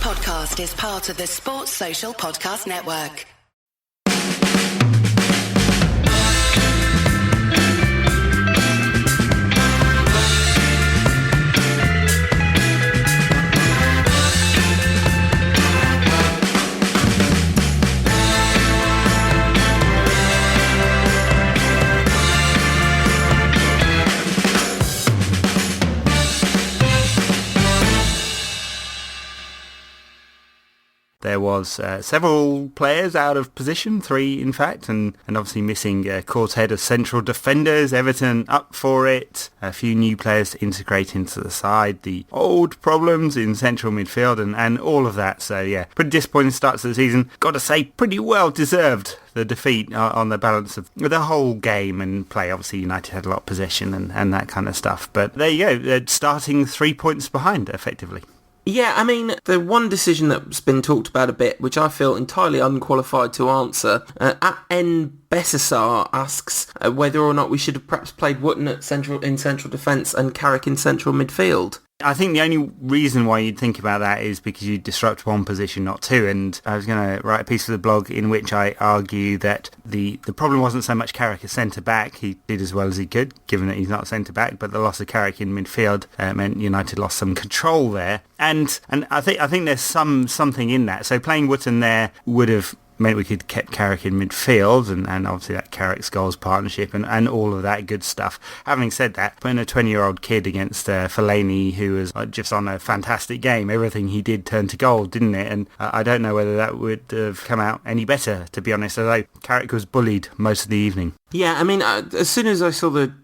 podcast is part of the Sports Social Podcast Network. There was several players out of position, 3 in fact, and obviously missing quartet of central defenders. Everton up for it. A few new players to integrate into the side. The old problems in central midfield and all of that. So yeah, pretty disappointing start to the season. Got to say, pretty well deserved, the defeat on the balance of the whole game and play. Obviously United had a lot of possession and that kind of stuff. But there you go, they're starting 3 points behind effectively. Yeah, I mean, the one decision that's been talked about a bit, which I feel entirely unqualified to answer, at N. Bessasar asks whether or not we should have perhaps played Büttner in central defence and Carrick in central midfield. I think the only reason why you'd think about that is because you disrupt one position, not two. And I was going to write a piece for the blog in which I argue that the problem wasn't so much Carrick as centre-back. He did as well as he could, given that he's not centre-back. But the loss of Carrick in midfield meant United lost some control there. And I think there's something in that. So playing Wootton there would have meant we could kept Carrick in midfield and obviously that Carrick Scholes partnership and all of that good stuff. Having said that, putting a 20-year-old kid against Fellaini, who was just on a fantastic game, everything he did turned to gold, didn't it? And I don't know whether that would have come out any better, to be honest, although Carrick was bullied most of the evening. Yeah, I mean, as soon as I saw the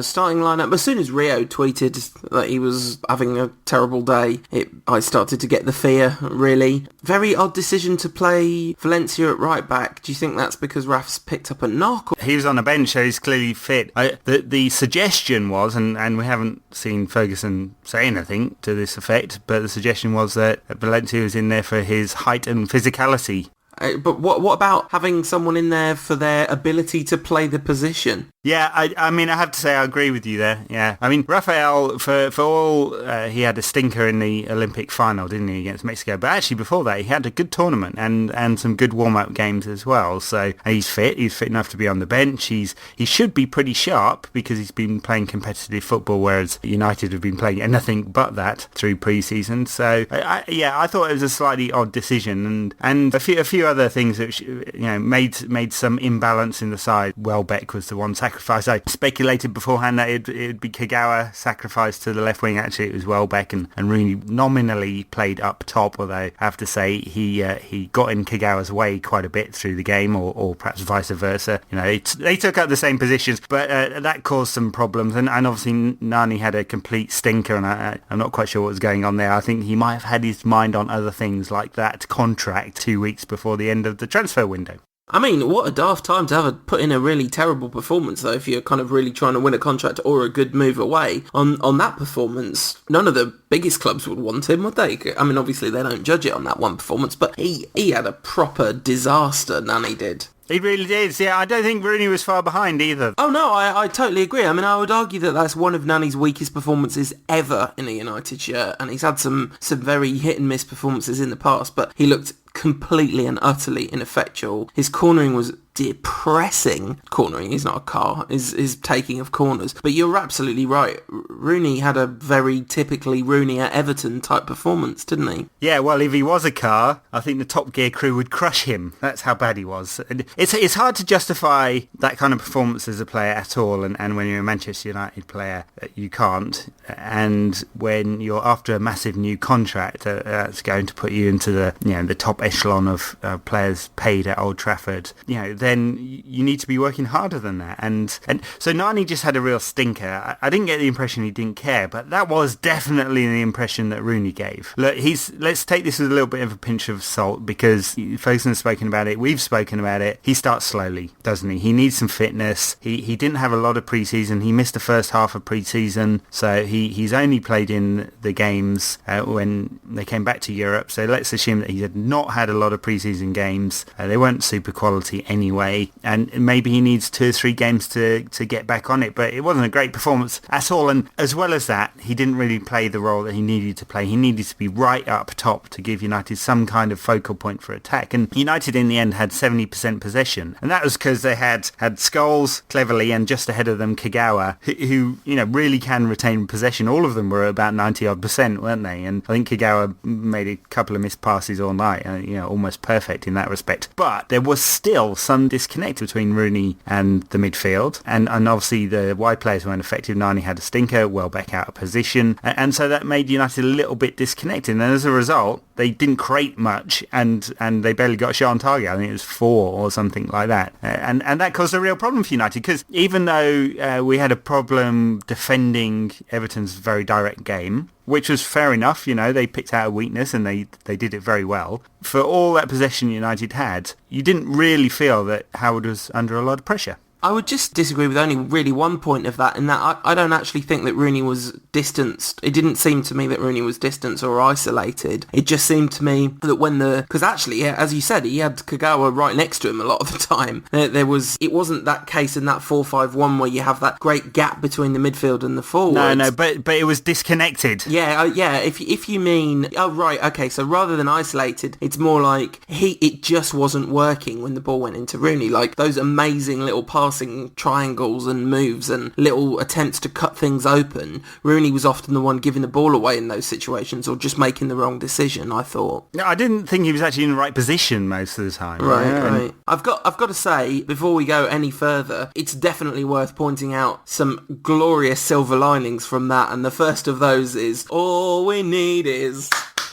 starting lineup, as soon as Rio tweeted that he was having a terrible day, I started to get the fear, really. Very odd decision to play Valencia at right back. Do you think that's because Raf's picked up a knock? He was on the bench, so he's clearly fit. The suggestion was, and we haven't seen Ferguson say anything to this effect, but the suggestion was that Valencia was in there for his height and physicality. But what about having someone in there for their ability to play the position? Yeah, I mean, I have to say I agree with you there. Yeah, I mean, Rafael, for all he had a stinker in the Olympic final, didn't he, against Mexico? But actually, before that, he had a good tournament and some good warm-up games as well. So he's fit. He's fit enough to be on the bench. He should be pretty sharp because he's been playing competitive football, whereas United have been playing anything but that through pre-season. So I thought it was a slightly odd decision, and a few other things that made some imbalance in the side. Welbeck was the one sacrifice. I speculated beforehand that it would be Kagawa sacrificed to the left wing. Actually, it was Welbeck, and Rooney nominally played up top, although I have to say he got in Kagawa's way quite a bit through the game, or perhaps vice versa. They took up the same positions, but that caused some problems, and obviously Nani had a complete stinker, and I'm not quite sure what was going on there. I think he might have had his mind on other things like that contract 2 weeks before the end of the transfer window. I mean, what a daft time to have put in a really terrible performance, though, if you're kind of really trying to win a contract or a good move away. On that performance, none of the biggest clubs would want him, would they? I mean, obviously they don't judge it on that one performance, but he had a proper disaster, Nani did. He really did. Yeah, I don't think Rooney was far behind either. Oh no, I totally agree. I mean, I would argue that that's one of Nani's weakest performances ever in a United shirt, and he's had some very hit and miss performances in the past, but he looked completely and utterly ineffectual. His cornering was depressing. Cornering, he's not a car, his taking of corners. But you're absolutely right. Rooney had a very typically Rooney at Everton type performance, didn't he? Yeah, well, if he was a car, I think the Top Gear crew would crush him. That's how bad he was. And it's hard to justify that kind of performance as a player at all, and when you're a Manchester United player, you can't. And when you're after a massive new contract, that's going to put you into the top echelon of players paid at Old Trafford, then you need to be working harder than that. And so Nani just had a real stinker. I didn't get the impression he didn't care, but that was definitely the impression that Rooney gave. Look, let's take this with a little bit of a pinch of salt, because Ferguson has spoken about it, we've spoken about it. He starts slowly, doesn't he? He needs some fitness. He didn't have a lot of pre-season. He missed the first half of pre-season, so he's only played in the games when they came back to Europe. So let's assume that he had not had a lot of pre-season games. They weren't super quality anyway. anyway, and maybe he needs 2 or 3 games to get back on it. But it wasn't a great performance at all, and as well as that, he didn't really play the role that he needed to play. He needed to be right up top to give United some kind of focal point for attack, and United in the end had 70% possession, and that was because they had Scholes cleverly, and just ahead of them Kagawa, who really can retain possession. All of them were about 90-odd%, weren't they? And I think Kagawa made a couple of missed passes all night, almost perfect in that respect. But there was still some disconnect between Rooney and the midfield, and obviously the wide players weren't effective. Nani had a stinker, Welbeck out of position, and so that made United a little bit disconnected, and as a result they didn't create much, and they barely got a shot on target. I think it was 4 or something like that, and that caused a real problem for United, because even though we had a problem defending Everton's very direct game, which was fair enough, they picked out a weakness and they did it very well. For all that possession United had, you didn't really feel that Howard was under a lot of pressure. I would just disagree with only really one point of that, in that I don't actually think that Rooney was distanced. It didn't seem to me that Rooney was distanced or isolated. It just seemed to me that because actually, yeah, as you said, he had Kagawa right next to him a lot of the time. It wasn't that case in that 4-5-1 where you have that great gap between the midfield and the forwards. No, but it was disconnected. Yeah, if you mean, oh right, okay, so rather than isolated, it's more like it just wasn't working when the ball went into Rooney. Like those amazing little passing triangles and moves and little attempts to cut things open, Rooney was often the one giving the ball away in those situations, or just making the wrong decision, I thought. No, I didn't think he was actually in the right position most of the time. Right. I've got to say, before we go any further, it's definitely worth pointing out some glorious silver linings from that, and the first of those is, all we need is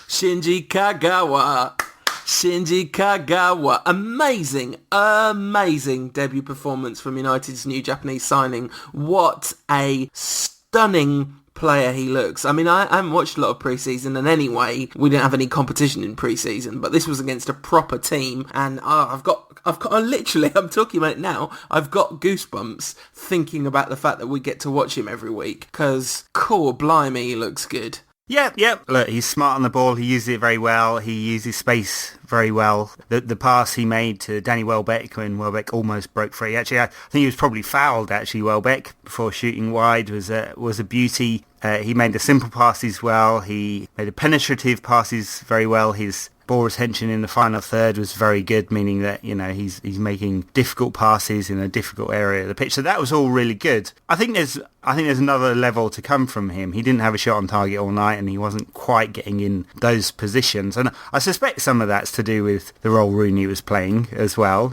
Shinji Kagawa. Shinji Kagawa. Amazing debut performance from United's new Japanese signing. What a stunning player he looks. I mean, I haven't watched a lot of pre-season, and anyway, we didn't have any competition in pre-season, but this was against a proper team, and I'm talking about it now, I've got goosebumps thinking about the fact that we get to watch him every week, because, core blimey, he looks good. Yeah. Look, he's smart on the ball. He uses it very well. He uses space very well. The pass he made to Danny Welbeck when Welbeck almost broke free. Actually, I think he was probably fouled, Welbeck, before shooting wide was a beauty. He made the simple passes well. He made the penetrative passes very well. His ball retention in the final third was very good, meaning that he's making difficult passes in a difficult area of the pitch. So that was all really good. I think there's another level to come from him. He didn't have a shot on target all night, and he wasn't quite getting in those positions. And I suspect some of that's to do with the role Rooney was playing as well,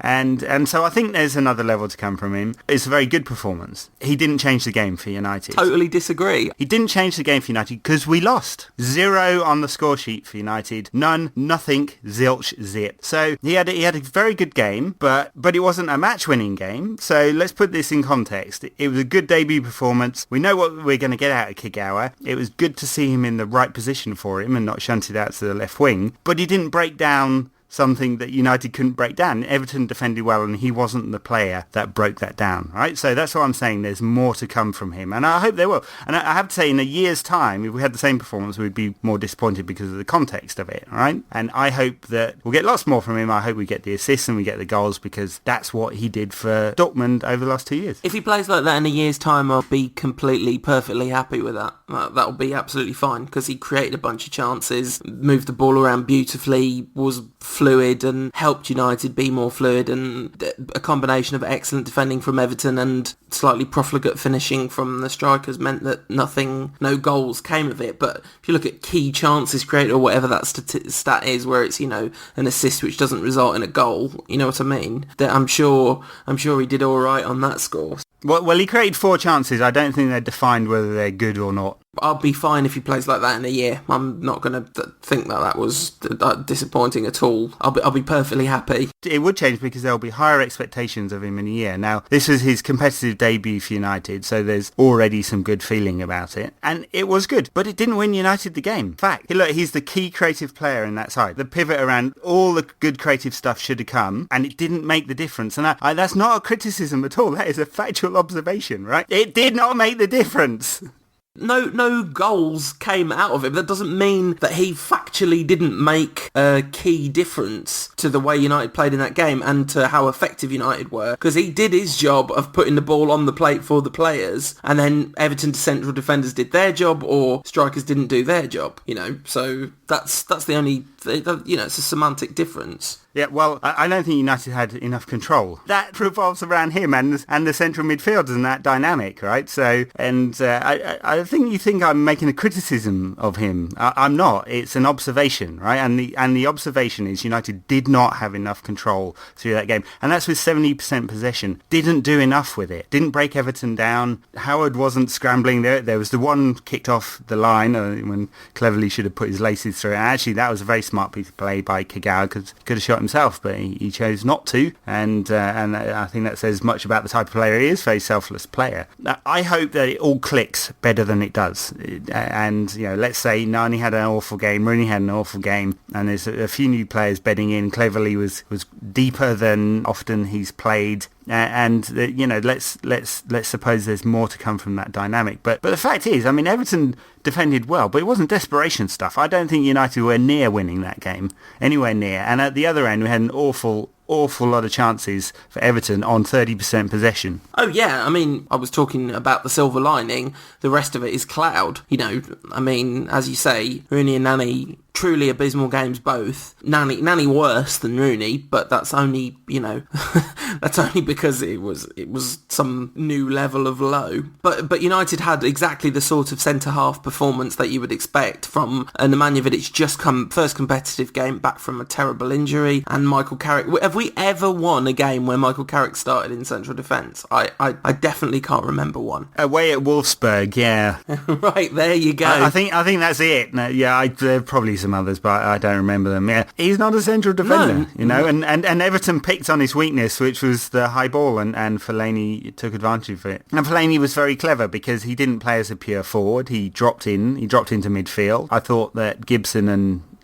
And so I think there's another level to come from him. It's a very good performance. He didn't change the game for United. Totally disagree. He didn't change the game for United because we lost. 0 on the score sheet for United. None, nothing, zilch, zip. So he had a very good game, but it wasn't a match-winning game. So let's put this in context. It was a good debut performance. We know what we're going to get out of Kagawa. It was good to see him in the right position for him and not shunted out to the left wing, but he didn't break down something that United couldn't break down. Everton defended well, and he wasn't the player that broke that down, right? So that's what I'm saying. There's more to come from him, and I hope there will. And I have to say, in a year's time, if we had the same performance, we'd be more disappointed because of the context of it, right? And I hope that we'll get lots more from him. I hope we get the assists and we get the goals, because that's what he did for Dortmund over the last 2 years. If he plays like that in a year's time, I'll be perfectly happy with that. That'll be absolutely fine, because he created a bunch of chances, moved the ball around beautifully, was fluid and helped United be more fluid, and a combination of excellent defending from Everton and slightly profligate finishing from the strikers meant that no goals came of it. But if you look at key chances created, or whatever that stat is, where it's an assist which doesn't result in a goal, you know what I mean, that I'm sure he did all right on that score. Well, he created 4 chances. I don't think they're defined whether they're good or not. I'll be fine if he plays like that in a year. I'm not going to think that was disappointing at all. I'll be perfectly happy. It would change because there'll be higher expectations of him in a year. Now, this was his competitive debut for United, so there's already some good feeling about it. And it was good, but it didn't win United the game. In fact, look, he's the key creative player in that side. The pivot around all the good creative stuff should have come, and it didn't make the difference. And that's not a criticism at all. That is a factual observation, right? It did not make the difference. No goals came out of it. That doesn't mean that he factually didn't make a key difference to the way United played in that game and to how effective United were, because he did his job of putting the ball on the plate for the players, and then Everton central defenders did their job, or strikers didn't do their job, so that's the only, it's a semantic difference. Yeah, well, I don't think United had enough control. That revolves around him and the central midfielders and that dynamic, right? So, and I think you think I'm making a criticism of him. I'm not. It's an observation, right? And the observation is United did not have enough control through that game. And that's with 70% possession. Didn't do enough with it. Didn't break Everton down. Howard wasn't scrambling there. There was the one kicked off the line when Cleverley should have put his laces through it. And actually, that was a very smart piece of play by Kagawa, because could have shot himself, but he chose not to, and I think that says much about the type of player he is, very selfless player. I hope that it all clicks better than it does, and let's say Nani had an awful game, Rooney had an awful game, and there's a few new players bedding in. Cleverley was deeper than often he's played. And let's suppose there's more to come from that dynamic. But the fact is, I mean, Everton defended well, but it wasn't desperation stuff. I don't think United were near winning that game, anywhere near. And at the other end, we had an awful lot of chances for Everton on 30% possession. Oh yeah, I mean, I was talking about the silver lining. The rest of it is cloud. I mean, as you say, Rooney and Nani, truly abysmal games both. Nani worse than Rooney, but that's only, that's only because it was some new level of low. But United had exactly the sort of centre-half performance that you would expect from Nemanja Vidic, just come first competitive game back from a terrible injury, and Michael Carrick. Have we ever won a game where Michael Carrick started in central defence? I definitely can't remember one. Away at Wolfsburg, yeah. Right, there you go. I think that's it. No, yeah, there are probably some others, but I don't remember them. Yeah, he's not a central defender, and Everton picked on his weakness, which was the high ball, and Fellaini took advantage of it. And Fellaini was very clever because he didn't play as a pure forward. He dropped into midfield. I thought that Gibson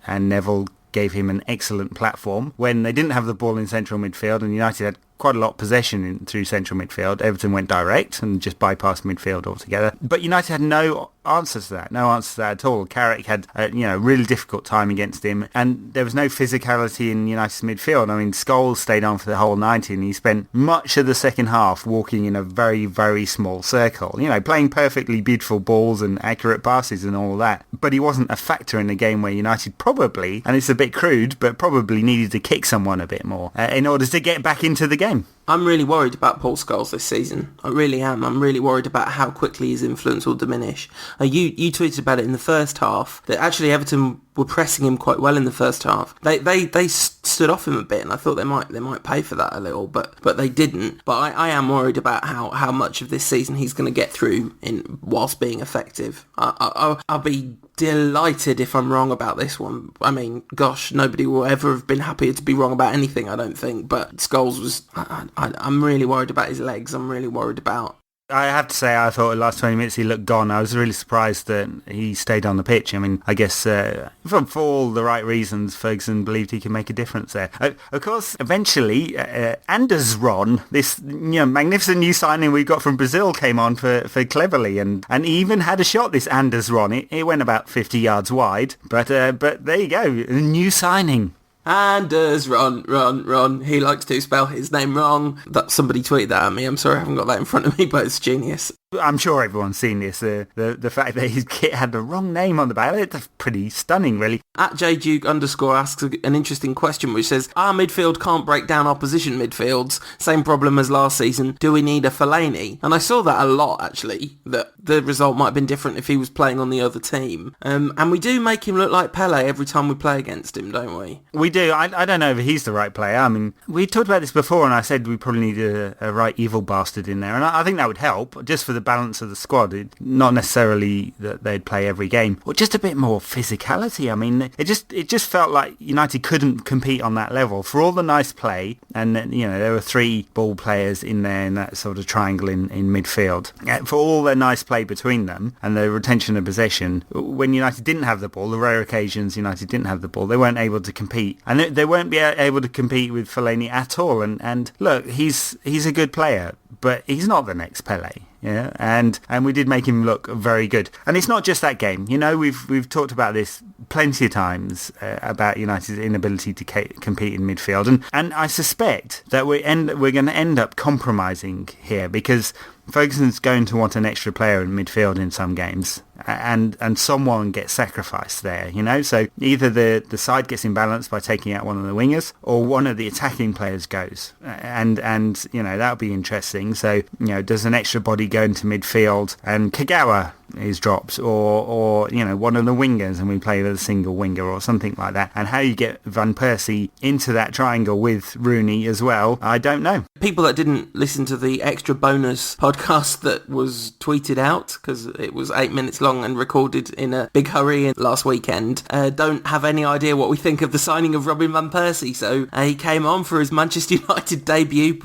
and Neville gave him an excellent platform when they didn't have the ball in central midfield, and United had quite a lot of possession through central midfield. Everton went direct and just bypassed midfield altogether. But United had no answer to that at all. Carrick had a really difficult time against him, and there was no physicality in United's midfield. I mean, Scholes stayed on for the whole 90, and he spent much of the second half walking in a very, very small circle, playing perfectly beautiful balls and accurate passes and all that. But he wasn't a factor in the game where United probably, and it's a bit crude, but probably needed to kick someone a bit more in order to get back into the game. I'm really worried about Paul Scholes this season. I really am. I'm really worried about how quickly his influence will diminish. You tweeted about it in the first half, that actually Everton were pressing him quite well in the first half. They stood off him a bit, and I thought they might pay for that a little, but they didn't. But I am worried about how much of this season he's going to get through whilst being effective. I'll be delighted if I'm wrong about this one. I mean, gosh, nobody will ever have been happier to be wrong about anything, I don't think. But Scholes was... I'm really worriid about his legs. I'm really worried about... I have to say, I thought the last 20 minutes he looked gone. I was really surprised that he stayed on the pitch. I mean, I guess for all the right reasons, Ferguson believed he could make a difference there. Of course, eventually, Anders Ron, this magnificent new signing we got from Brazil, came on for Cleverley and even had a shot, this Anders Ron. It went about 50 yards wide, but there you go, a new signing. Anders Ron. He likes to spell his name wrong. That somebody tweeted that at me. I'm sorry I haven't got that in front of me, but it's genius. I'm sure everyone's seen this. The fact that his kit had the wrong name on the back, it's pretty stunning, really. At @JDuke_ asks an interesting question, which says, our midfield can't break down opposition midfields. Same problem as last season. Do we need a Fellaini? And I saw that a lot, actually, that the result might have been different if he was playing on the other team. And we do make him look like Pele every time we play against him, don't we? We do. I don't know if he's the right player. I mean, we talked about this before, and I said we probably need a right evil bastard in there. And I think that would help, just for the balance of the squad. Not necessarily that they'd play every game, or just a bit more physicality. I mean, it just felt like United couldn't compete on that level for all the nice play, and there were 3 ball players in there in that sort of triangle in midfield. For all their nice play between them and the retention of possession, when United didn't have the ball, the rare occasions United didn't have the ball, they weren't able to compete, and they won't be able to compete with Fellaini at all. And look, he's a good player, but he's not the next Pele. Yeah, and we did make him look very good. And it's not just that game. You know, we've talked about this plenty of times about United's inability to compete in midfield, and I suspect that we're going to end up compromising here, because Ferguson's going to want an extra player in midfield in some games, and someone gets sacrificed there, you know. So either the side gets imbalanced by taking out one of the wingers, or one of the attacking players goes, and you know, that'll be interesting. So, you know, does an extra body go into midfield and Kagawa is dropped, or you know, one of the wingers and we play with a single winger or something like that? And how you get Van Persie into that triangle with Rooney as well, I don't know. People that didn't listen to the extra bonus podcast that was tweeted out, because it was 8 minutes long and recorded in a big hurry last weekend, don't have any idea what we think of the signing of Robin Van Persie. So he came on for his Manchester United debut.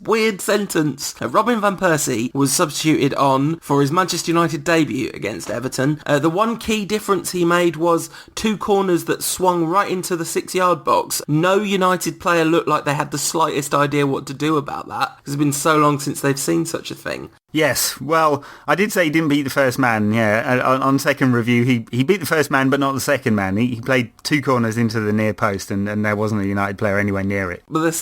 Weird sentence. Robin Van Persie was substituted on for his Manchester United debut against Everton. The one key difference he made was 2 corners that swung right into the 6-yard box. No United player looked like they had the slightest idea what to do about that. It's been so long since they've seen such a thing. Yes, well, I did say he didn't beat the first man, yeah. On second review, he beat the first man, but not the second man. He played 2 corners into the near post, and there wasn't a United player anywhere near it. But the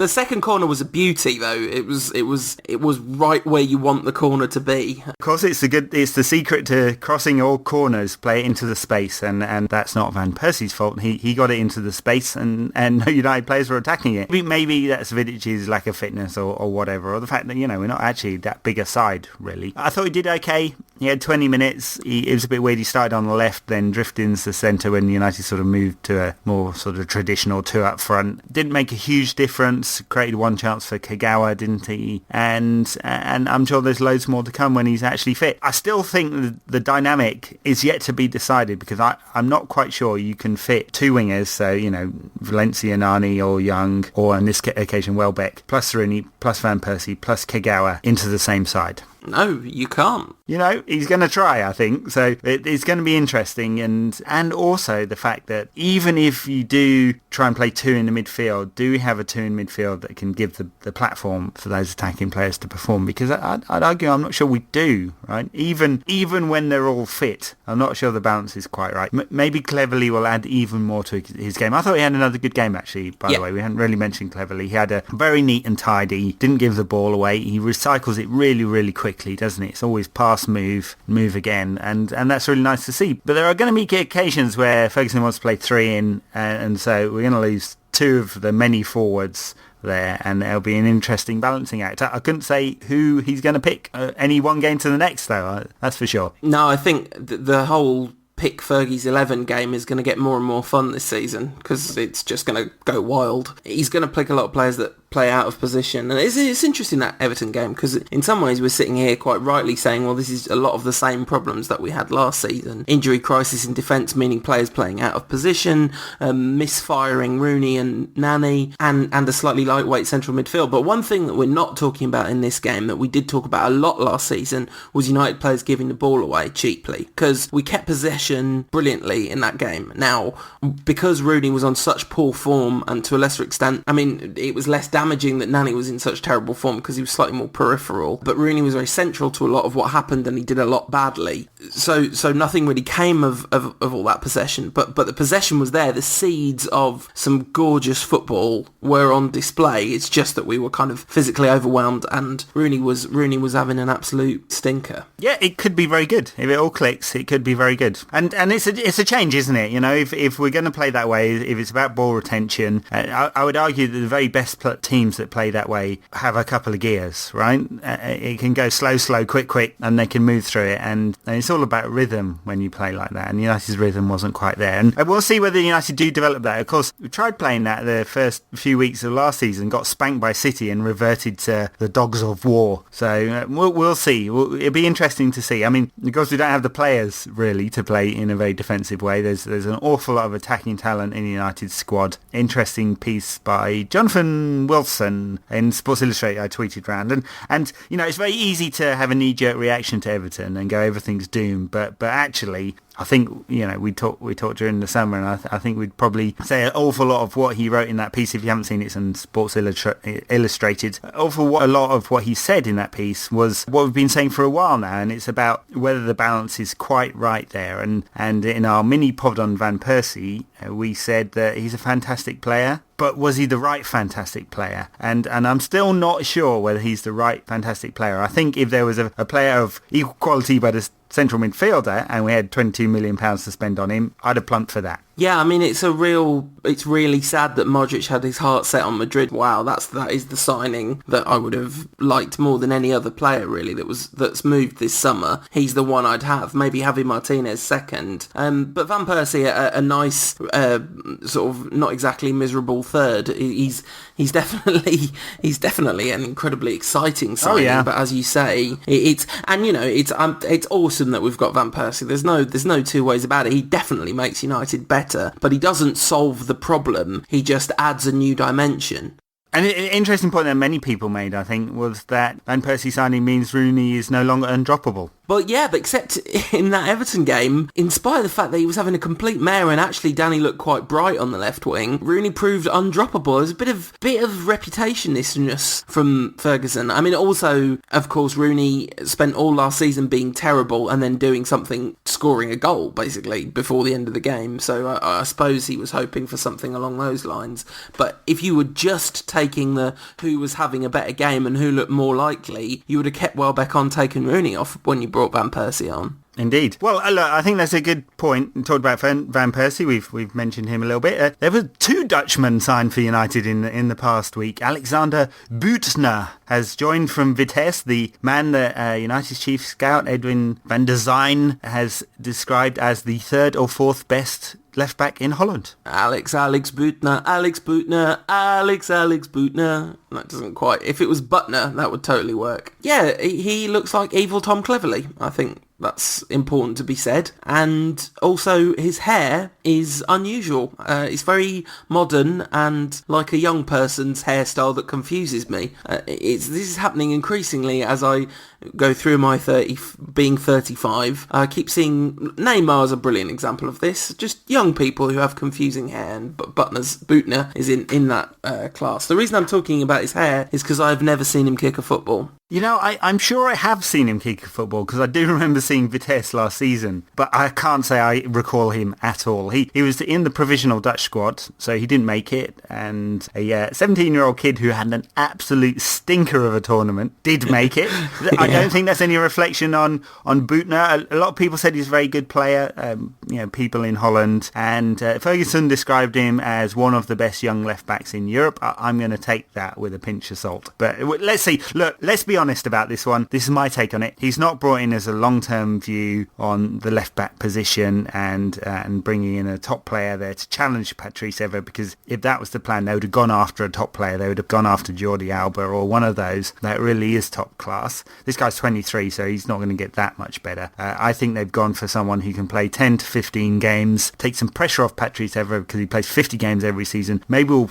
second corner was a beauty, though. It was right where you want the corner to be. Of course, it's the secret to crossing all corners, play it into the space, and that's not Van Persie's fault. He got it into the space, and no United players were attacking it. Maybe that's Vidic's lack of fitness or whatever, or the fact that, you know, we're not actually that big a side, really. I thought he did okay. He had 20 minutes. It was a bit weird. He started on the left, then drifted into the centre when United sort of moved to a more sort of traditional 2 up front. Didn't make a huge difference. Created 1 chance for Kagawa, didn't he? And I'm sure there's loads more to come when he's actually fit. I still think the dynamic is yet to be decided, because I'm not quite sure you can fit 2 wingers, so, you know, Valencia, Nani or Young, or on this occasion Welbeck, plus Rooney, plus Van Persie, plus Kagawa into the same side. No, you can't. You know, he's going to try, I think. So it's going to be interesting. And also the fact that even if you do try and play 2 in the midfield, do we have a 2 in midfield that can give the platform for those attacking players to perform? Because I'd argue I'm not sure we do, right? Even when they're all fit, I'm not sure the balance is quite right. Maybe Cleverley will add even more to his game. I thought he had another good game, actually, by the way. We hadn't really mentioned Cleverley. He had a very neat and tidy, didn't give the ball away. He recycles it really, really quickly, doesn't it? It's always pass, move again, and that's really nice to see. But there are going to be occasions where Ferguson wants to play 3 in, and so we're going to lose 2 of the many forwards there, and it'll be an interesting balancing act. I couldn't say who he's going to pick any one game to the next, though, that's for sure. No, I think the whole pick Fergie's 11 game is going to get more and more fun this season, because it's just going to go wild. He's going to pick a lot of players that play out of position, and it's interesting, that Everton game, because in some ways we're sitting here quite rightly saying, well, this is a lot of the same problems that we had last season. Injury crisis in defence, meaning players playing out of position, misfiring Rooney and Nani, and a slightly lightweight central midfield. But one thing that we're not talking about in this game that we did talk about a lot last season was United players giving the ball away cheaply, because we kept possession brilliantly in that game. Now, because Rooney was on such poor form, and to a lesser extent, I mean, it was less damaging that Nani was in such terrible form because he was slightly more peripheral, but Rooney was very central to a lot of what happened, and he did a lot badly. So nothing really came of all that possession, but the possession was there. The seeds of some gorgeous football were on display. It's just that we were kind of physically overwhelmed, and Rooney was having an absolute stinker. Yeah, it could be very good. If it all clicks, it could be very good. And it's a change, isn't it? You know, if we're going to play that way, if it's about ball retention, I would argue that the very best teams that play that way have a couple of gears, right? It can go slow, quick, and they can move through it, and it's all about rhythm when you play like that, and United's rhythm wasn't quite there, and we'll see whether United do develop that. Of course, we tried playing that the first few weeks of last season, got spanked by City and reverted to the dogs of war, so we'll see. It'll be interesting to see. I mean, because we don't have the players really to play in a very defensive way, there's an awful lot of attacking talent in the United squad. Interesting piece by Jonathan Wilson in Sports Illustrated I tweeted around, and it's very easy to have a knee-jerk reaction to Everton and go everything's doomed, but actually I think, we talked during the summer, and I think we'd probably say an awful lot of what he wrote in that piece. If you haven't seen it, it's in Sports Illustrated. A lot of what he said in that piece was what we've been saying for a while now, and it's about whether the balance is quite right there. And in our mini pod on Van Persie, we said that he's a fantastic player, but was he the right fantastic player? And I'm still not sure whether he's the right fantastic player. I think if there was a player of equal quality by the central midfielder and we had £22 million to spend on him, I'd have plumped for that. Yeah, I mean, it's really sad that Modric had his heart set on Madrid. Wow, that is the signing that I would have liked more than any other player, really, that's moved this summer. He's the one I'd have. Maybe Javi Martinez second. But Van Persie, a nice, sort of not exactly miserable third. He's definitely an incredibly exciting signing. Oh, yeah. But as you say, it's awesome that we've got Van Persie. There's no two ways about it. He definitely makes United better, but he doesn't solve the problem. He just adds a new dimension. And an interesting point that many people made, I think, was that Van Persie signing means Rooney is no longer undroppable. But except in that Everton game, in spite of the fact that he was having a complete mare and actually Danny looked quite bright on the left wing, Rooney proved undroppable. There's a bit of reputation issues from Ferguson. I mean, also, of course, Rooney spent all last season being terrible and then doing something, scoring a goal, basically, before the end of the game. So I suppose he was hoping for something along those lines. But if you were just taking the who was having a better game and who looked more likely, you would have kept Welbeck on, taken Rooney off when you brought Van Persie on. Indeed. Well, look, I think that's a good point. Talked about Van Persie. We've mentioned him a little bit. There were two Dutchmen signed for United in the past week. Alexander Büttner has joined from Vitesse, the man that United's chief scout Edwin van der Zijn has described as the third or fourth best left back in Holland. Alex Büttner. That doesn't quite. If it was Büttner, that would totally work. Yeah, he looks like evil Tom Cleverley, I think. That's important to be said. And also his hair is unusual. It's very modern and like a young person's hairstyle that confuses me. This is happening increasingly as I go through my being 35. I keep seeing Neymar's a brilliant example of this. Just young people who have confusing hair, and Büttner is in that class. The reason I'm talking about his hair is because I've never seen him kick a football. I'm sure I have seen him kick a football because I do remember seeing Vitesse last season, but I can't say I recall him at all. He was in the provisional Dutch squad, so he didn't make it, and a 17-year-old kid who had an absolute stinker of a tournament did make it. I don't think that's any reflection on Büttner. A lot of people said he's a very good player, people in Holland, and Ferguson described him as one of the best young left-backs in Europe. I'm going to take that with a pinch of salt. But let's see. Look, let's be honest about this one. This is my take on it. He's not brought in as a long-term view on the left-back position and bringing in a top player there to challenge Patrice Evra, because if that was the plan, they would have gone after a top player. They would have gone after Jordi Alba or one of those that really is top class. This guy's 23, so he's not going to get that much better. I think they've gone for someone who can play 10 to 15 games, take some pressure off Patrice Evra because he plays 50 games every season. Maybe we'll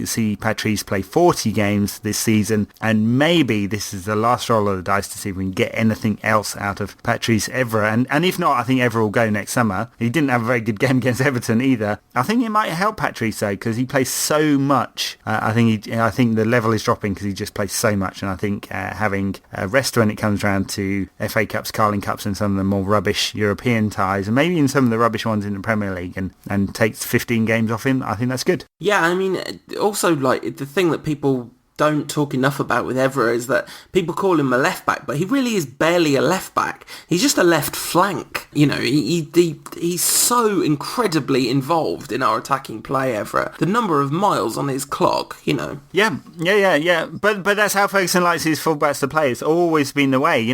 see Patrice play 40 games this season, and maybe this is the last roll of the dice to see if we can get anything else out of Patrice Evra. And if not, I think Evra will go next summer. He didn't have a very good game against Everton either. I think it might help Patrice though, because he plays so much. I think the level is dropping because he just plays so much, and I think having a rest when it comes around to FA Cups, Carling Cups and some of the more rubbish European ties, and maybe in some of the rubbish ones in the Premier League, and takes 15 games off him, I think that's good. Yeah, I mean, also, like, the thing that people don't talk enough about with Evra is that people call him a left back, but he really is barely a left back. He's just a left flank. He's so incredibly involved in our attacking play, Evra. The number of miles on his clock, Yeah. But that's how Ferguson likes his fullbacks to play. It's always been the way. He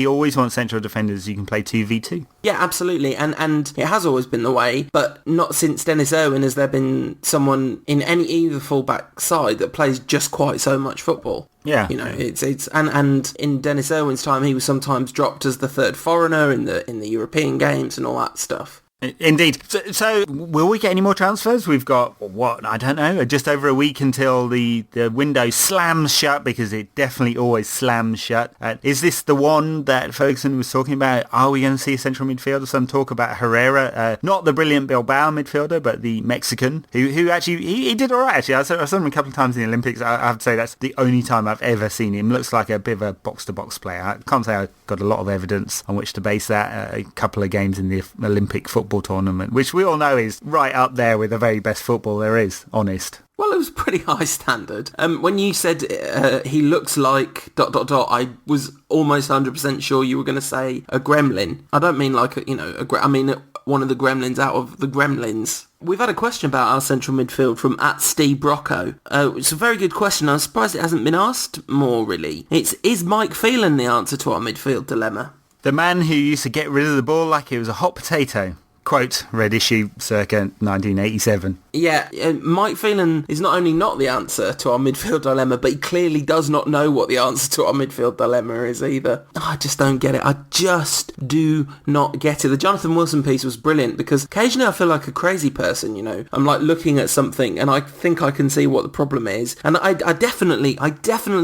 always wants central defenders who can play 2v2. Yeah, absolutely. And it has always been the way, but not since Dennis Irwin has there been someone in either fullback side that plays just quite so much football. Yeah. It's and in Dennis Irwin's time he was sometimes dropped as the third foreigner in the European games and all that stuff. Indeed. So will we get any more transfers? We've got, I don't know, just over a week until the window slams shut, because it definitely always slams shut. Is this the one that Ferguson was talking about? Are we going to see a central midfielder? Some talk about Herrera, not the brilliant Bilbao midfielder, but the Mexican, who actually, he did all right, actually. I saw him a couple of times in the Olympics. I have to say that's the only time I've ever seen him. Looks like a bit of a box-to-box player. I can't say I've got a lot of evidence on which to base that. A couple of games in the Olympic football tournament, which we all know is right up there with the very best football there is, honest. Well, it was pretty high standard. When you said he looks like ... I was almost 100% sure you were going to say a gremlin. I don't mean like I mean one of the gremlins out of the Gremlins. We've had a question about our central midfield from @Steve Brocco. It's a very good question. I'm surprised it hasn't been asked more, really. Is Mike Phelan the answer to our midfield dilemma? The man who used to get rid of the ball like it was a hot potato. Quote, Red Issue, circa 1987. Yeah, Mike Phelan is not only not the answer to our midfield dilemma, but he clearly does not know what the answer to our midfield dilemma is either. I just don't get it. I just do not get it. The Jonathan Wilson piece was brilliant, because occasionally I feel like a crazy person, I'm like looking at something and I think I can see what the problem is. And I definitely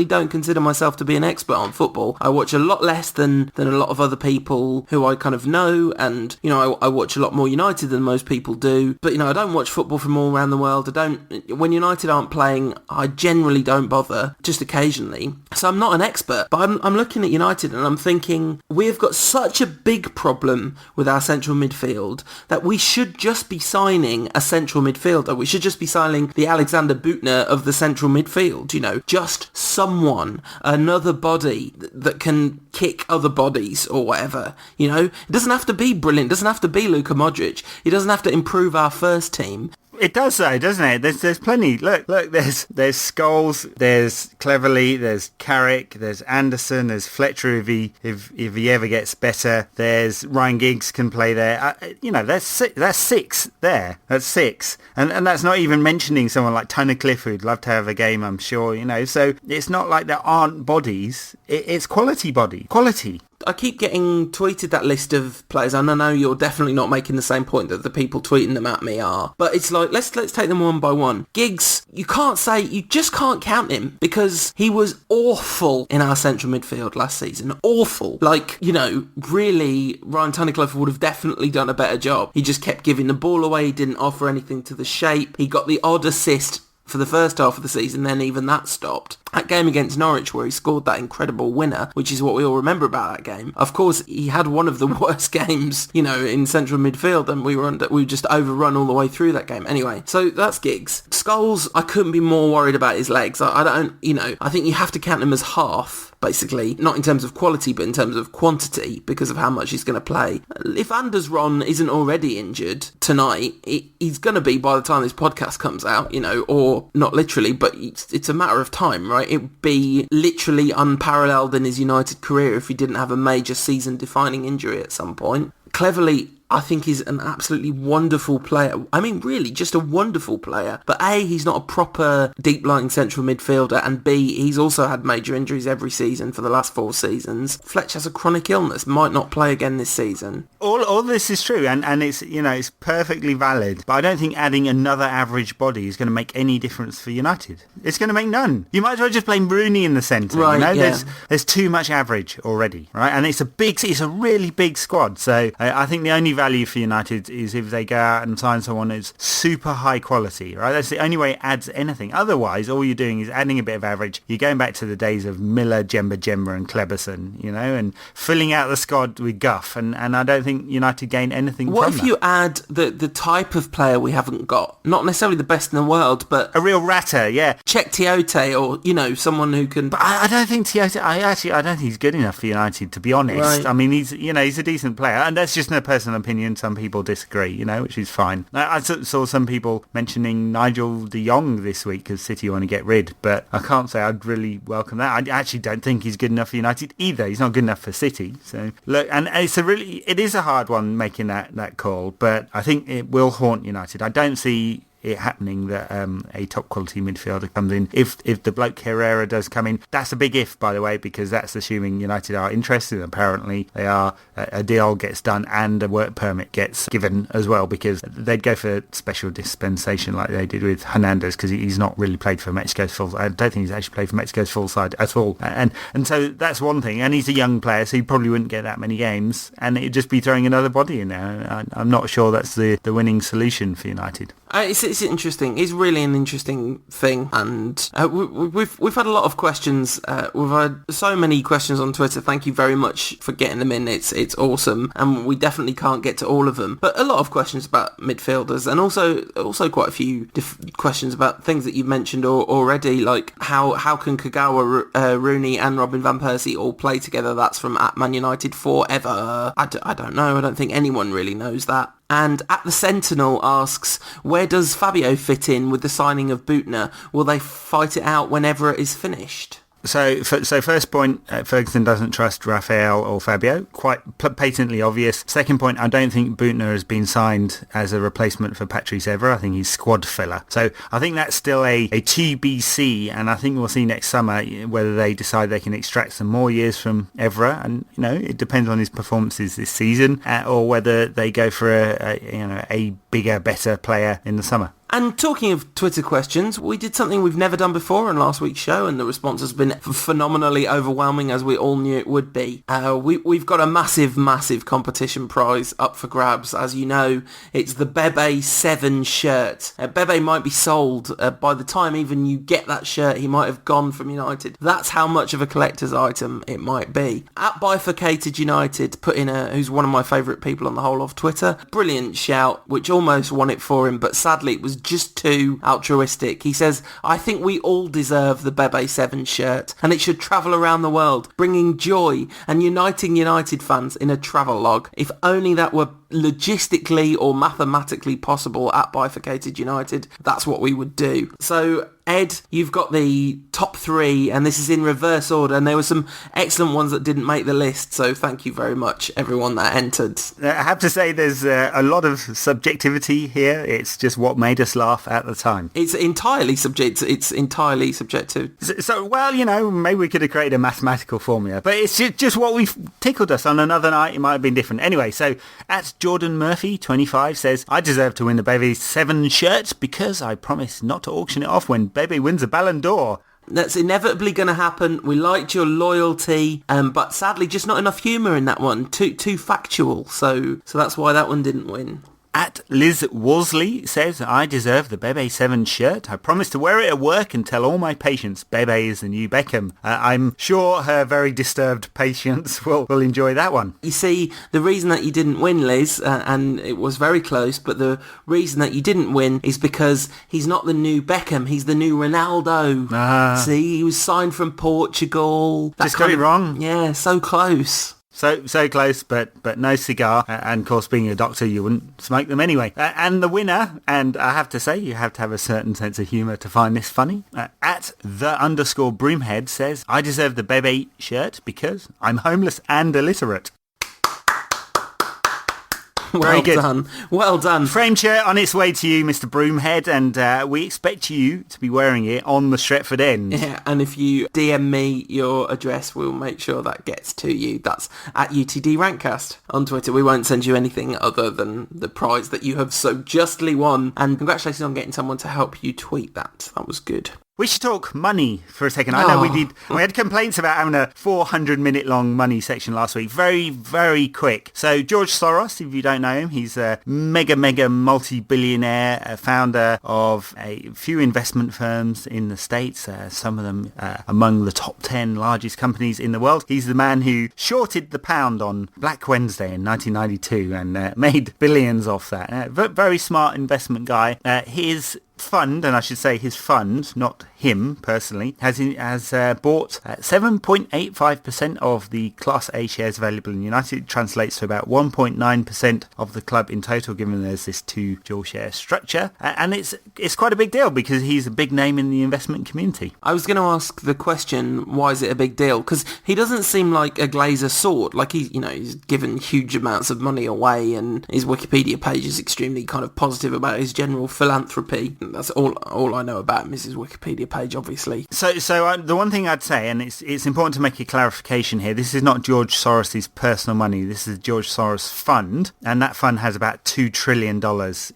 don't consider myself to be an expert on football. I watch a lot less than a lot of other people who I kind of know, and, I watch a lot more United than most people do, but I don't watch football from all around the world. When United aren't playing, I generally don't bother, just occasionally. So I'm not an expert, but I'm looking at United and I'm thinking, we've got such a big problem with our central midfield that we should just be signing a central midfielder. We should just be signing the Alexander Büttner of the central midfield, just someone, another body that can kick other bodies or whatever, It doesn't have to be brilliant, it doesn't have to be Luka Modric, it doesn't have to improve our first team. It does though, doesn't it? There's plenty. Look, there's Scholes, there's Cleverley, there's Carrick, there's Anderson, there's Fletcher if he ever gets better. There's Ryan Giggs can play there. That's six there. That's six, and that's not even mentioning someone like Tony Cliff, who'd love to have a game, I'm sure. So it's not like there aren't bodies. It's quality. I keep getting tweeted that list of players, and I know you're definitely not making the same point that the people tweeting them at me are, but it's like, let's take them one by one. Giggs, you just can't count him, because he was awful in our central midfield last season. Awful. Really, Ryan Tunnicliffe would have definitely done a better job. He just kept giving the ball away, he didn't offer anything to the shape, he got the odd assist for the first half of the season, then even that stopped. That game against Norwich where he scored that incredible winner, which is what we all remember about that game. Of course, he had one of the worst games, in central midfield, and we were just overrun all the way through that game. Anyway, so that's Giggs. Scholes, I couldn't be more worried about his legs. I think you have to count him as half, basically, not in terms of quality, but in terms of quantity, because of how much he's going to play. If Anders Ron isn't already injured tonight, he's going to be by the time this podcast comes out, or not literally, but it's a matter of time, right? It'd be literally unparalleled in his United career if he didn't have a major season-defining injury at some point. Cleverley, I think he's an absolutely wonderful player. I mean, really, just a wonderful player. But A, he's not a proper deep-lying central midfielder, and B, he's also had major injuries every season for the last 4 seasons. Fletch has a chronic illness, might not play again this season. All this is true, and it's it's perfectly valid. But I don't think adding another average body is going to make any difference for United. It's going to make none. You might as well just play Rooney in the centre. Right, yeah. There's too much average already, right? And it's a really big squad. So I think the only value for United is if they go out and sign someone who's super high quality, right? That's the only way it adds anything. Otherwise, all you're doing is adding a bit of average. You're going back to the days of Miller, Jemba and Kleberson, and filling out the squad with guff. And I don't think United gain anything from that. What if you add the type of player we haven't got? Not necessarily the best in the world, but a real ratter, yeah. Check Tiote, or, someone who can... But I don't think Tiote... I don't think he's good enough for United, to be honest. Right. I mean, he's a decent player, and that's just a personal opinion. Some people disagree, which is fine. I saw some people mentioning Nigel de Jong this week because City want to get rid, but I can't say I'd really welcome that. I actually don't think he's good enough for United either. He's not good enough for City. So look, and it is a hard one making that call, but I think it will haunt United. I don't see it happening that a top quality midfielder comes in. If the bloke Herrera does come in, that's a big if, by the way, because that's assuming United are interested. Apparently they are. A deal gets done and a work permit gets given as well, because they'd go for special dispensation like they did with Hernandez, because he's not really played for Mexico's full. I don't think he's actually played for Mexico's full side at all. And so that's one thing. And he's a young player, so he probably wouldn't get that many games, and it'd just be throwing another body in there. I'm not sure that's the winning solution for United. It's interesting. It's really an interesting thing, and we've had a lot of questions. We've had so many questions on Twitter. Thank you very much for getting them in. It's awesome, and we definitely can't get to all of them. But a lot of questions about midfielders, and also quite a few questions about things that you've mentioned already, like how can Kagawa, Rooney, and Robin van Persie all play together? That's from @Man United forever. I don't know. I don't think anyone really knows that. And @The Sentinel asks, where does Fabio fit in with the signing of Büttner? Will they fight it out whenever it is finished? So first point, Ferguson doesn't trust Rafael or Fabio. Quite patently obvious. Second point, I don't think Büttner has been signed as a replacement for Patrice Evra. I think he's squad filler. So I think that's still a TBC, and I think we'll see next summer whether they decide they can extract some more years from Evra, and it depends on his performances this season, or whether they go for a bigger, better player in the summer. And talking of Twitter questions, we did something we've never done before in last week's show, and the response has been phenomenally overwhelming, as we all knew it would be. We've got a massive competition prize up for grabs. As you know, it's the Bebe 7 shirt. Bebe might be sold. By the time even you get that shirt, he might have gone from United. That's how much of a collector's item it might be. @Bifurcated United put in who's one of my favourite people on the whole of Twitter. Brilliant shout, which almost won it for him, but sadly it was just too altruistic. He says, I think we all deserve the Bebe 7 shirt, and it should travel around the world, bringing joy and uniting United fans in a travelogue. If only that were logistically or mathematically possible @Bifurcated United, that's what we would do. So Ed, you've got the top 3, and this is in reverse order, and there were some excellent ones that didn't make the list, so thank you very much, everyone that entered. I have to say there's a lot of subjectivity here. It's just what made us laugh at the time. It's entirely subjective. So well, maybe we could have created a mathematical formula, but it's just what we've tickled us. On another night, it might have been different. Anyway, so @Jordan Murphy 25 says, I deserve to win the Bebe 7 shirt because I promise not to auction it off when Bebe wins a Ballon d'Or. That's inevitably going to happen. We liked your loyalty, but sadly just not enough humour in that one. Too factual. So that's why that one didn't win. @Liz Worsley says, I deserve the Bebe 7 shirt. I promise to wear it at work and tell all my patients Bebe is the new Beckham. I'm sure her very disturbed patients will enjoy that one. You see, the reason that you didn't win, Liz, and it was very close, but the reason that you didn't win is because he's not the new Beckham, he's the new Ronaldo. See, he was signed from Portugal. Just got it wrong. Yeah, so close. So close, but no cigar. And of course, being a doctor, you wouldn't smoke them anyway. And the winner, and I have to say, you have to have a certain sense of humour to find this funny. @the_Broomhead says, I deserve the Bebe shirt because I'm homeless and illiterate. Very good. Well done. Framed shirt on its way to you, Mr. Broomhead, and we expect you to be wearing it on the Stretford end. Yeah, and if you DM me your address, we'll make sure that gets to you. That's @UTD Rankcast on Twitter. We won't send you anything other than the prize that you have so justly won. And congratulations on getting someone to help you tweet that. That was good. We should talk money for a second. I know we did. We had complaints about having a 400-minute long money section last week. Very, very quick. So George Soros, if you don't know him, he's a mega multi-billionaire, founder of a few investment firms in the States, some of them among the top 10 largest companies in the world. He's the man who shorted the pound on Black Wednesday in 1992 and made billions off that. Very smart investment guy. His fund, and I should say his fund, not him personally, has bought 7.85% of the Class A shares available in United. It translates to about 1.9% of the club in total, given there's this two dual share structure. And it's quite a big deal because he's a big name in the investment community. I was going to ask the question, why is it a big deal? Because he doesn't seem like a Glazer sort. Like he's given huge amounts of money away, and his Wikipedia page is extremely kind of positive about his general philanthropy. That's all I know about him is his Wikipedia page, obviously. So the one thing I'd say, and it's important to make a clarification here, this is not George Soros' personal money. This is George Soros fund, and that fund has about $2 trillion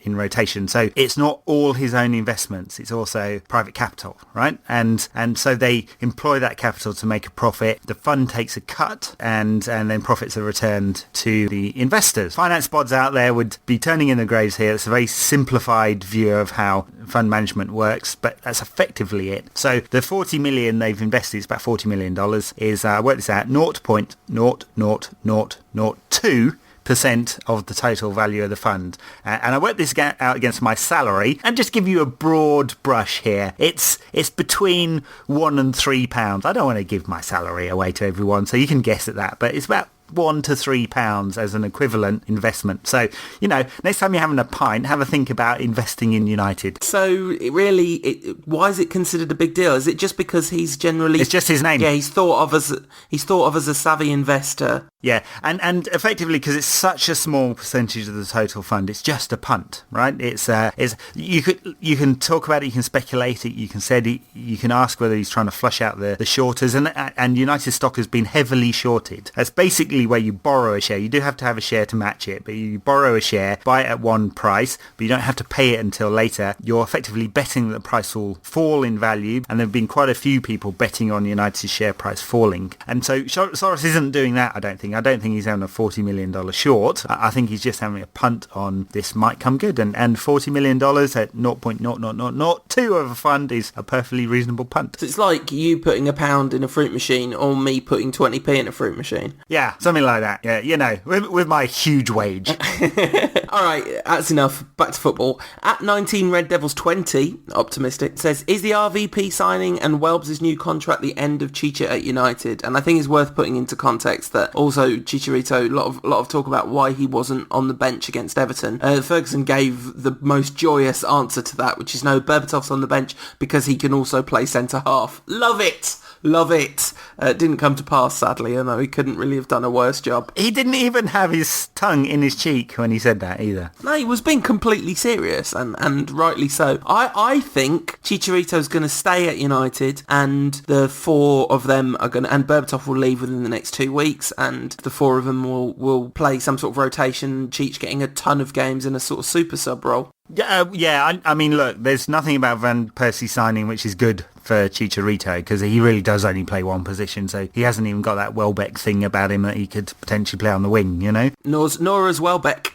in rotation. So it's not all his own investments. It's also private capital, right? And so they employ that capital to make a profit. The fund takes a cut, and then profits are returned to the investors. Finance bods out there would be turning in the graves here. It's a very simplified view of how fund management works, but that's effectively it. So the 40 million they've invested, it's about $40 million, is, work this out, 0.00002% of the total value of the fund. And I worked this out against my salary, and just give you a broad brush here. It's between £1 and £3. I don't want to give my salary away to everyone, so you can guess at that, but it's about £1 to £3 as an equivalent investment. So, next time you're having a pint, have a think about investing in United. So, why is it considered a big deal? Is it just because he's generally... It's just his name. Yeah, he's thought of as a savvy investor. Yeah, and effectively, because it's such a small percentage of the total fund, it's just a punt, right? It's you can talk about it, you can speculate it, you can ask whether he's trying to flush out the shorters, and United stock has been heavily shorted. That's basically where you borrow a share. You do have to have a share to match it, but you borrow a share, buy it at one price, but you don't have to pay it until later. You're effectively betting that the price will fall in value, and there have been quite a few people betting on United's share price falling. And so Soros isn't doing that, I don't think. I don't think he's having a $40 million short. I think he's just having a punt on this might come good. And $40 million at 0.00002 of a fund is a perfectly reasonable punt. So it's like you putting £1 in a fruit machine or me putting 20p in a fruit machine. Yeah, something like that. Yeah, with my huge wage. All right, that's enough. Back to football. At 19 Red Devils 20, optimistic, says, is the RVP signing and Welbs' new contract the end of Chicha at United? And I think it's worth putting into context that also Chicharito, a lot of talk about why he wasn't on the bench against Everton. Ferguson gave the most joyous answer to that, which is no, Berbatov's on the bench because he can also play centre-half. Love it! Love it. Didn't come to pass, sadly, although he couldn't really have done a worse job. He didn't even have his tongue in his cheek when he said that either. No, he was being completely serious, and rightly so. I think Chicharito's going to stay at United, and the four of them are going to... And Berbatov will leave within the next 2 weeks, and the four of them will play some sort of rotation, Cheech getting a ton of games in a sort of super sub role. I mean, look, there's nothing about Van Persie signing which is good for Chicharito, because he really does only play one position, so he hasn't even got that Welbeck thing about him that he could potentially play on the wing, Nor as Welbeck.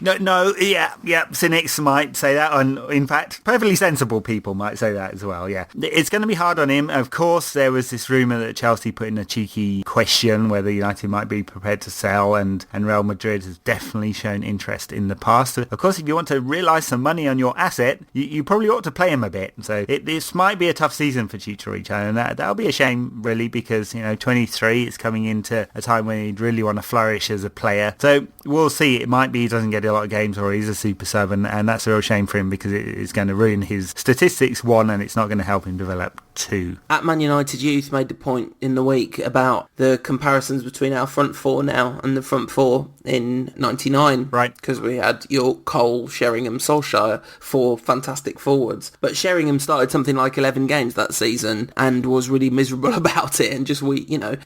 Cynics might say that, and in fact, perfectly sensible people might say that as well, yeah. It's going to be hard on him. Of course, there was this rumour that Chelsea put in a cheeky question whether United might be prepared to sell, and Real Madrid has definitely shown interest in the past. Of course, if you want to realise some money on your asset, you probably ought to play him a bit. So this might be a tough season for Chicharito, and that'll be a shame, really, because 23 is coming into a time when he'd really want to flourish as a player. So we'll see. It might be he doesn't get a lot of games, or he's a super sub, and that's a real shame for him, because it's going to ruin his statistics, one, and it's not going to help him develop, two. At Man United Youth made the point in the week about the comparisons between our front four now and the front four in 99. Right. Because we had York, Cole, Sheringham, Solskjaer, four fantastic forwards. But Sheringham started something like 11 games that season and was really miserable about it, and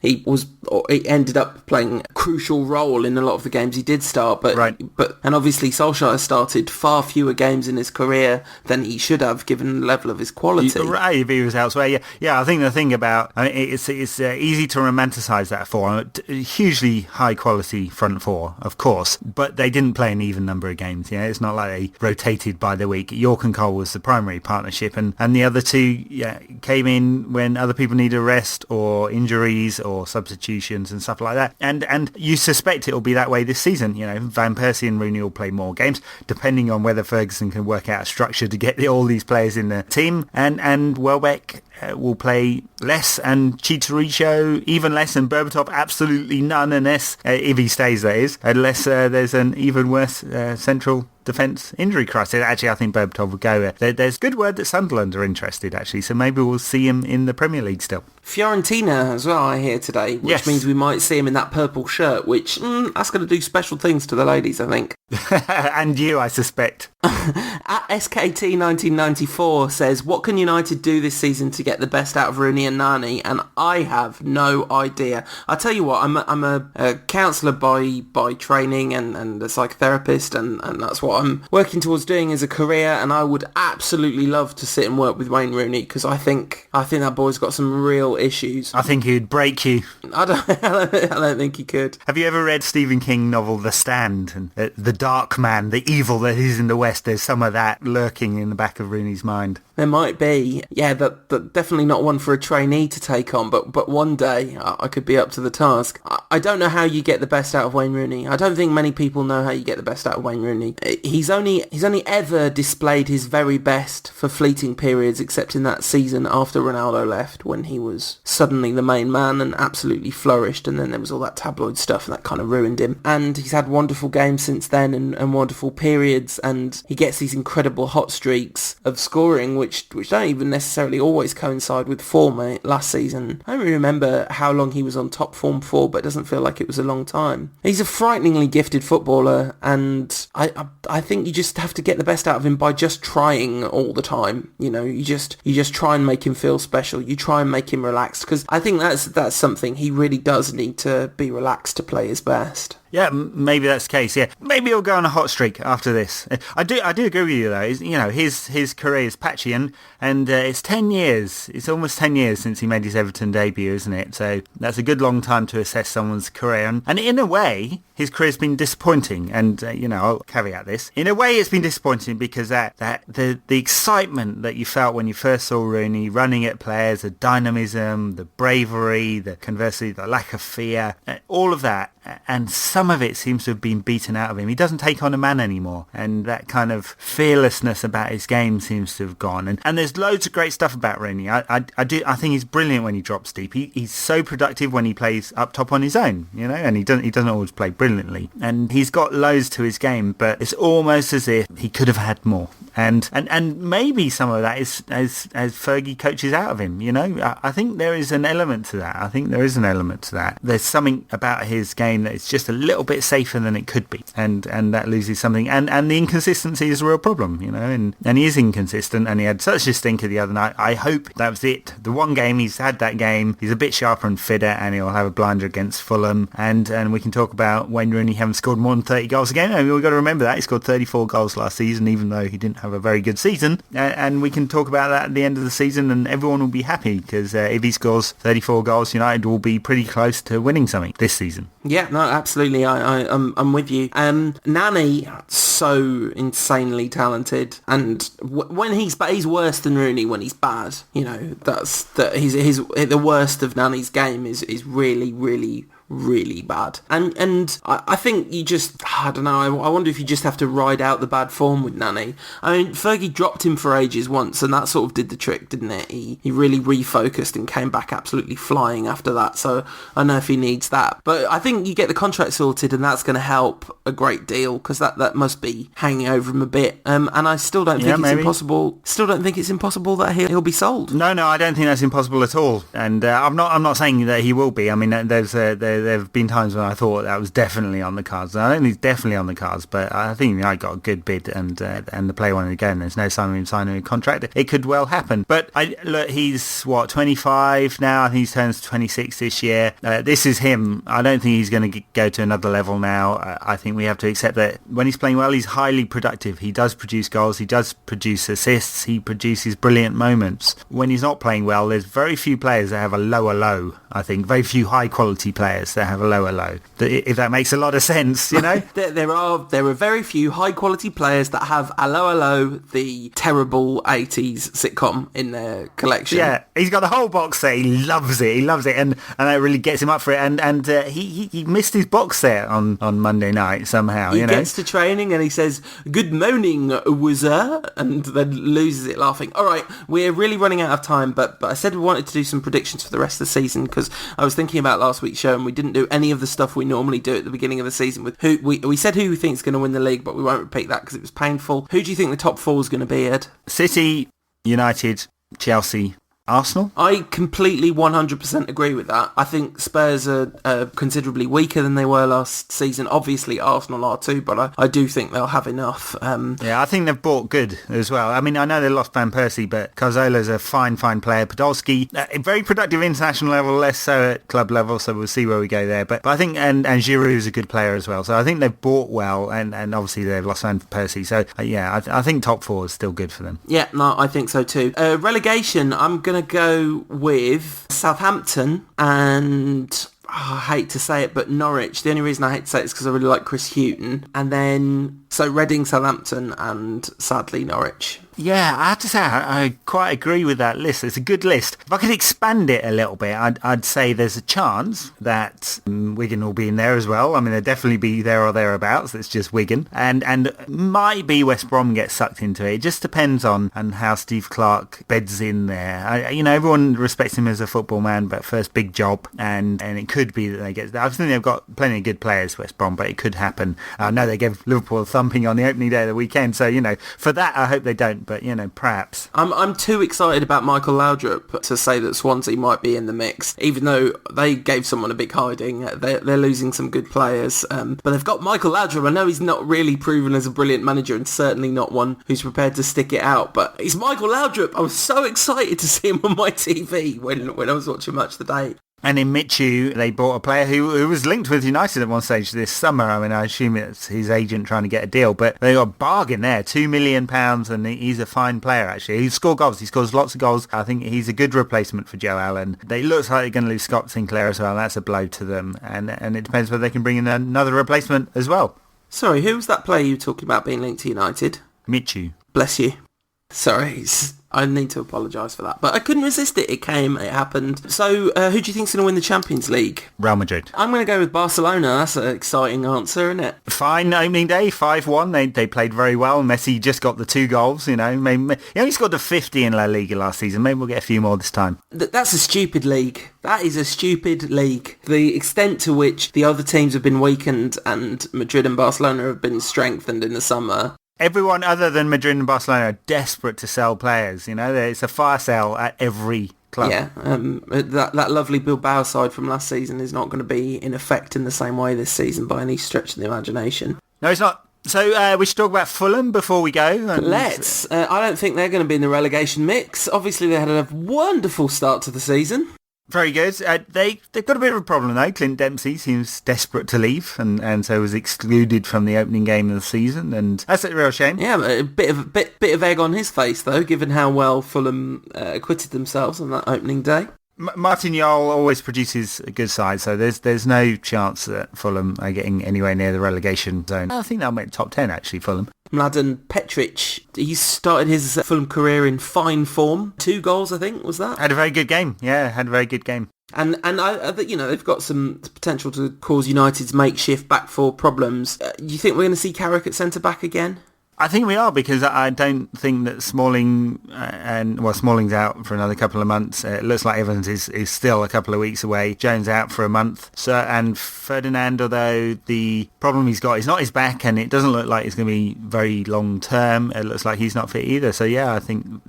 he ended up playing a crucial role in a lot of the games he did start. And obviously Solskjaer started far fewer games in his career than he should have, given the level of his quality. Right, if he was elsewhere. elsewhere. Yeah. I think the thing about it's easy to romanticise that four. Hugely high quality front four, of course, but they didn't play an even number of games. Yeah, it's not like they rotated by the week. York and Cole was the primary partnership, and the other two came in when other people needed a rest or injuries or substitutions and stuff like that. And you suspect it'll be that way this season. Van Persie and Rooney will play more games, depending on whether Ferguson can work out a structure to get all these players in the team, and Welbeck will play less, and Chicharito even less, and Berbatov absolutely none, unless if he stays, that is, unless there's an even worse central defence injury crisis. Actually, I think Berbatov would go. There's good word that Sunderland are interested, actually, so maybe we'll see him in the Premier League still. Fiorentina as well, I hear today, which means we might see him in that purple shirt, which that's going to do special things to the ladies, I think. And you, I suspect. At SKT 1994 says, what can United do this season to get the best out of Rooney and Nani? And I have no idea. I tell you what, I'm a counsellor by training and a psychotherapist, and that's what I'm working towards doing as a career, and I would absolutely love to sit and work with Wayne Rooney, because I think that boy's got some real issues. I think he'd break you. I don't think he could. Have you ever read Stephen King novel The Stand? And the dark man, the evil that is in the West, there's some of that lurking in the back of Rooney's mind. There might be. Yeah, that definitely not one for a trainee to take on, but one day I could be up to the task. I don't know how you get the best out of Wayne Rooney. I don't think many people know how you get the best out of Wayne Rooney. He's only ever displayed his very best for fleeting periods, except in that season after Ronaldo left, when he was suddenly the main man and absolutely flourished, and then there was all that tabloid stuff and that kind of ruined him. And he's had wonderful games since then and wonderful periods, and he gets these incredible hot streaks of scoring, which don't even necessarily always coincide with form. Last season, I don't really remember how long he was on top form for, but it doesn't feel like it was a long time. He's a frighteningly gifted footballer, and I think you just have to get the best out of him by just trying all the time. You just try and make him feel special. You try and make him relaxed, because I think that's something he really does need to be relaxed to play his best. Yeah, maybe that's the case. Yeah, maybe he'll go on a hot streak after this. I do agree with you though. His career is patchy, and it's 10 years. It's almost 10 years since he made his Everton debut, isn't it? So that's a good long time to assess someone's career. And in a way, his career's been disappointing. And I'll caveat this. In a way, it's been disappointing because the excitement that you felt when you first saw Rooney running at players, the dynamism, the bravery, conversely the lack of fear, all of that. And some of it seems to have been beaten out of him. He doesn't take on a man anymore, and that kind of fearlessness about his game seems to have gone. And there's loads of great stuff about Rooney. I think he's brilliant when he drops deep. He's so productive when he plays up top on his own, and he doesn't always play brilliantly. And he's got loads to his game, but it's almost as if he could have had more. And maybe some of that is as Fergie coaches out of him. I think there is an element to that. There's something about his game that is just a little bit safer than it could be, and that loses something, and the inconsistency is a real problem, and he is inconsistent, and he had such a stinker the other night. I hope that was it. The one game he's had that game, he's a bit sharper and fitter, and he'll have a blinder against Fulham, and we can talk about Wayne Rooney having scored more than 30 goals a game. We've got to remember that he scored 34 goals last season, even though he didn't have a very good season, and we can talk about that at the end of the season, and everyone will be happy, because if he scores 34 goals, United will be pretty close to winning something this season. Yeah, no, absolutely. I'm with you. Nani, so insanely talented, and when he's worse than Rooney when he's bad. That's the worst of Nani's game is really, really, really bad. And I think you just, I don't know, I wonder if you just have to ride out the bad form with Nani. I mean, Fergie dropped him for ages once, and that sort of did the trick, didn't it? He really refocused and came back absolutely flying after that, so I don't know if he needs that. But I think you get the contract sorted, and that's going to help a great deal, because that must be hanging over him a bit. And I still don't think it's impossible. Still don't think it's impossible that he'll be sold. No, I don't think that's impossible at all. And I'm not saying that he will be. I mean, there's there have been times when I thought that was definitely on the cards. I don't think it's definitely on the cards, but I think I got a good bid and the player wanted to go, and there's no sign of him signing a contract. It could well happen. But look, he's 25 now. I think he turns 26 this year. This is him. I don't think he's going to go to another level now. I think we have to accept that when he's playing well, he's highly productive. He does produce goals. He does produce assists. He produces brilliant moments. When he's not playing well, there's very few players that have a lower low. I think very few high quality players that have a lower low. If that makes a lot of sense, you know. there are very few high quality players that have a low, the terrible 80s sitcom in their collection. Yeah, he's got the whole box set. He loves it, and that really gets him up for it. And he missed his box set on Monday night somehow. He gets to training and he says, "Good morning, wizard," and then loses it laughing. All right, we're really running out of time, but I said we wanted to do some predictions for the rest of the season, because I was thinking about last week's show and we didn't do any of the stuff we normally do at the beginning of the season. With who we said who we think is going to win the league, but we won't repeat that because it was painful. Who do you think the top four is going to be, Ed? City, United, Chelsea, Arsenal? I completely 100% agree with that. I think Spurs are considerably weaker than they were last season. Obviously Arsenal are too, but I do think they'll have enough. Yeah, I think they've bought good as well. I mean, I know they lost Van Persie, but Carzola's a fine player. Podolski, very productive international level, less so at club level, so we'll see where we go there. But I think, and Giroud is a good player as well. So I think they've bought well, and obviously they've lost Van Persie. So yeah, I think top four is still good for them. Yeah, no, I think so too. Relegation, I'm going to go with Southampton and I hate to say it, but Norwich. The only reason I hate to say it is because I really like Chris Hughton. And then, so Reading, Southampton and sadly Norwich. Yeah, I have to say, I quite agree with that list. It's a good list. If I could expand it a little bit, I'd say there's a chance that Wigan will be in there as well. I mean, they'll definitely be there or thereabouts. It's just Wigan. And might be West Brom gets sucked into it. It just depends on how Steve Clarke beds in there. Everyone respects him as a football man, but first big job. And it could be that they get... I think they've got plenty of good players, West Brom, but it could happen. I know they gave Liverpool a thumping on the opening day of the weekend. So, for that, I hope they don't. But, perhaps. I'm too excited about Michael Laudrup to say that Swansea might be in the mix, even though they gave someone a big hiding. They're losing some good players, but they've got Michael Laudrup. I know he's not really proven as a brilliant manager and certainly not one who's prepared to stick it out, but he's Michael Laudrup. I was so excited to see him on my TV when I was watching Match of the Day. And in Michu, they bought a player who was linked with United at one stage this summer. I mean, I assume it's his agent trying to get a deal, but they got a bargain there, £2 million, and he's a fine player, actually. He scores goals. He scores lots of goals. I think he's a good replacement for Joe Allen. They look like they're going to lose Scott Sinclair as well. That's a blow to them. And it depends whether they can bring in another replacement as well. Sorry, who was that player you were talking about being linked to United? Michu. Bless you. Sorry, I need to apologise for that. But I couldn't resist it. It came, it happened. So, who do you think's going to win the Champions League? Real Madrid. I'm going to go with Barcelona. That's an exciting answer, isn't it? Fine opening day, 5-1. They played very well. Messi just got the 2 goals, He only scored the 50 in La Liga last season. Maybe we'll get a few more this time. That's a stupid league. That is a stupid league. The extent to which the other teams have been weakened and Madrid and Barcelona have been strengthened in the summer. Everyone other than Madrid and Barcelona are desperate to sell players. It's a fire sale at every club. Yeah, that lovely Bilbao side from last season is not going to be in effect in the same way this season by any stretch of the imagination. No, it's not. So we should talk about Fulham before we go. Let's. I don't think they're going to be in the relegation mix. Obviously, they had a wonderful start to the season. Very good. They've got a bit of a problem though. Clint Dempsey seems desperate to leave and so was excluded from the opening game of the season, and that's a real shame. Yeah, a bit of egg on his face though, given how well Fulham acquitted themselves on that opening day. Martin Jol always produces a good side, so there's no chance that Fulham are getting anywhere near the relegation zone. I think they'll make top 10 actually, Fulham. Mladen Petric, he started his Fulham career in fine form. 2 goals, I think, was that? Had a very good game. Yeah, had a very good game. And they've got some potential to cause United's makeshift back four problems. Do you think we're going to see Carrick at centre back again? I think we are, because I don't think that Smalling's out for another couple of months. It looks like Evans is still a couple of weeks away. Jones out for a month. So, and Ferdinand, although the problem he's got is not his back, and it doesn't look like it's going to be very long term. It looks like he's not fit either. So yeah, I think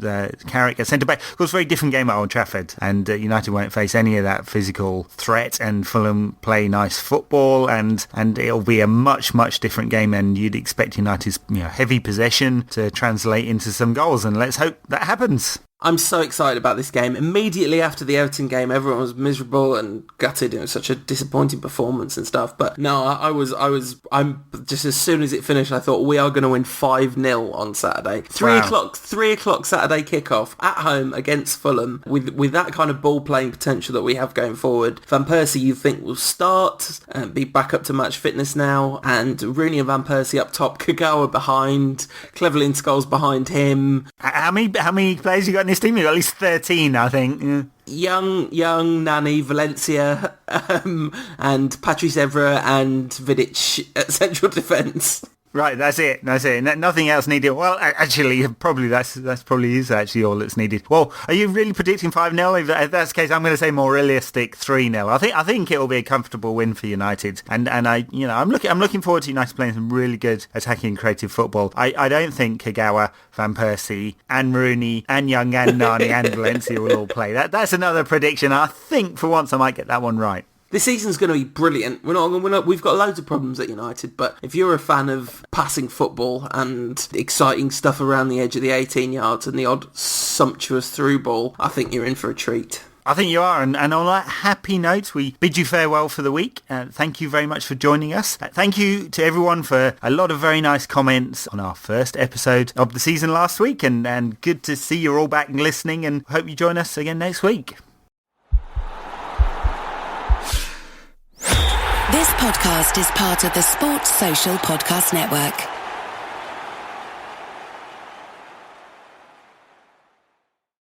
Carrick at centre back. Of course, very different game at Old Trafford, and United won't face any of that physical threat, and Fulham play nice football, and it'll be a much different game, and you'd expect United's heavy possession to translate into some goals, and let's hope that happens. I'm so excited about this game. Immediately after the Everton game, everyone was miserable and gutted. It was such a disappointing performance and stuff. But no, I'm just, as soon as it finished, I thought we are going to win 5-0 on Saturday. 3 o'clock Saturday kickoff at home against Fulham with that kind of ball playing potential that we have going forward. Van Persie, you think, will start and be back up to match fitness now, and Rooney and Van Persie up top, Kagawa behind, Cleverley Scholes behind him. How many players you got in his team? You've got at least 13, I think. Yeah. Young, Nani, Valencia, and Patrice Evra and Vidic at central defence. Right, that's it. Nothing else needed. Well, actually, probably that's probably is actually all that's needed. Well, are you really predicting 5-0? If that's the case, I'm going to say more realistic 3-0. I think it will be a comfortable win for United, and I'm looking forward to United playing some really good attacking creative football. I don't think Kagawa, Van Persie, and Rooney, and Young, and Nani, and Valencia will all play. That's another prediction. I think for once I might get that one right. This season's going to be brilliant. We've got loads of problems at United, but if you're a fan of passing football and exciting stuff around the edge of the 18 yards and the odd sumptuous through ball, I think you're in for a treat. I think you are, and on that happy note, we bid you farewell for the week. Thank you very much for joining us. Thank you to everyone for a lot of very nice comments on our first episode of the season last week, and good to see you all back and listening, and hope you join us again next week. This podcast is part of the Sports Social Podcast Network.